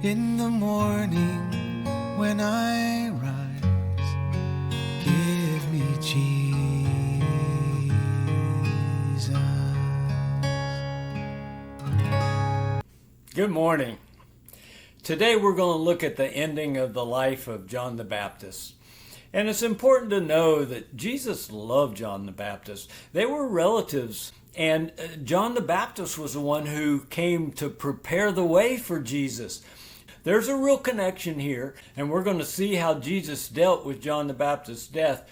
In the morning when I rise, give me Jesus. Good morning. Today we're going to look at the ending of the life of John the Baptist. And it's important to know that Jesus loved John the Baptist. They were relatives, and John the Baptist was the one who came to prepare the way for Jesus. There's a real connection here, and we're going to see how Jesus dealt with John the Baptist's death.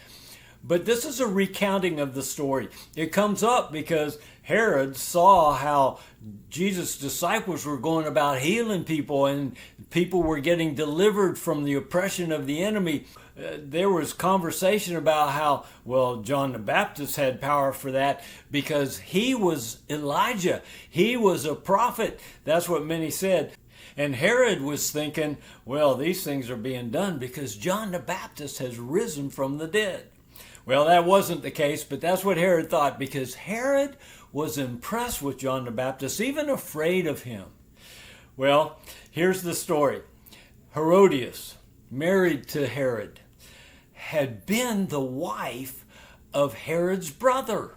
But this is a recounting of the story. It comes up because Herod saw how Jesus' disciples were going about healing people and people were getting delivered from the oppression of the enemy. There was conversation about how, well, John the Baptist had power for that because he was Elijah. He was a prophet. That's what many said. And Herod was thinking, well, these things are being done because John the Baptist has risen from the dead. Well, that wasn't the case, but that's what Herod thought because Herod was impressed with John the Baptist, even afraid of him. Well, here's the story. Herodias, married to Herod, had been the wife of Herod's brother.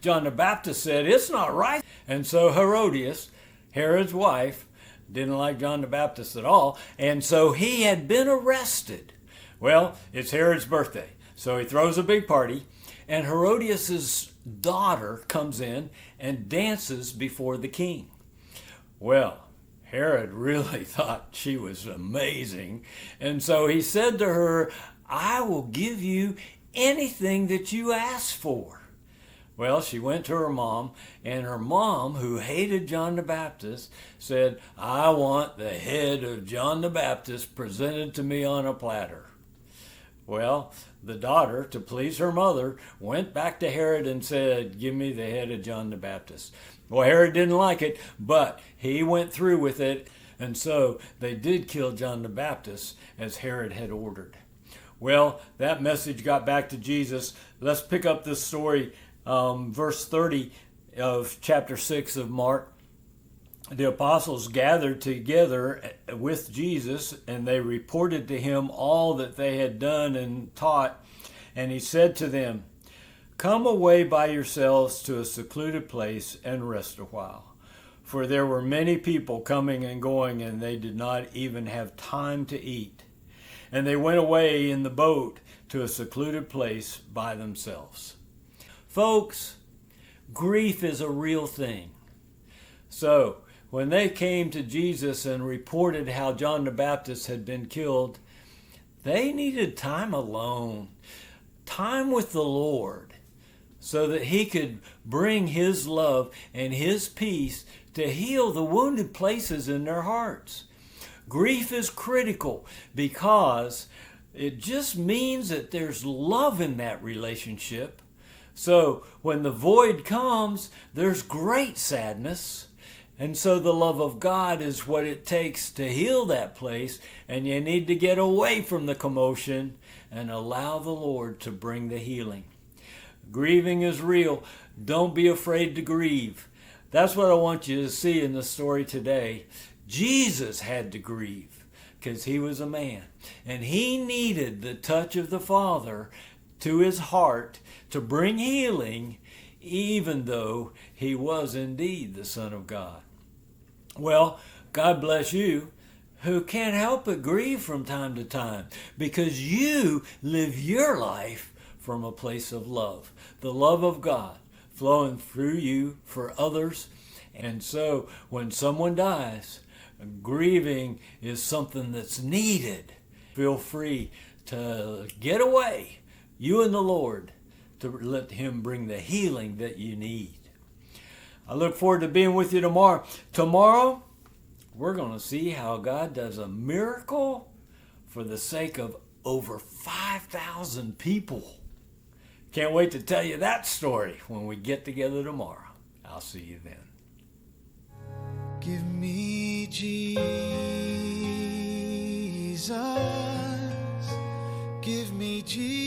John the Baptist said, it's not right. And so Herodias, Herod's wife, didn't like John the Baptist at all, and so he had been arrested. Well, it's Herod's birthday. So he throws a big party, and Herodias' daughter comes in and dances before the king. Well, Herod really thought she was amazing, and so he said to her, I will give you anything that you ask for. Well, she went to her mom, and her mom, who hated John the Baptist, said, I want the head of John the Baptist presented to me on a platter. Well, the daughter, to please her mother, went back to Herod and said, give me the head of John the Baptist. Well, Herod didn't like it, but he went through with it, and so they did kill John the Baptist as Herod had ordered. Well, that message got back to Jesus. Let's pick up this story, verse 30 of chapter 6 of Mark. The apostles gathered together with Jesus, and they reported to him all that they had done and taught. And he said to them, come away by yourselves to a secluded place and rest a while. For there were many people coming and going, and they did not even have time to eat. And they went away in the boat to a secluded place by themselves. Folks, grief is a real thing. So, when they came to Jesus and reported how John the Baptist had been killed, they needed time alone, time with the Lord, so that he could bring his love and his peace to heal the wounded places in their hearts. Grief is critical because it just means that there's love in that relationship. So when the void comes, there's great sadness. And so the love of God is what it takes to heal that place, and you need to get away from the commotion and allow the Lord to bring the healing. Grieving is real. Don't be afraid to grieve. That's what I want you to see in the story today. Jesus had to grieve because he was a man, and he needed the touch of the Father to his heart to bring healing, even though he was indeed the Son of God. Well, God bless you who can't help but grieve from time to time because you live your life from a place of love, the love of God flowing through you for others. And so when someone dies, grieving is something that's needed. Feel free to get away, you and the Lord, to let him bring the healing that you need. I look forward to being with you tomorrow. Tomorrow, we're going to see how God does a miracle for the sake of over 5,000 people. Can't wait to tell you that story when we get together tomorrow. I'll see you then. Give me Jesus. Give me Jesus.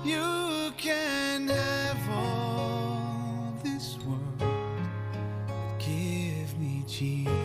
You can have all this world, but give Jesus.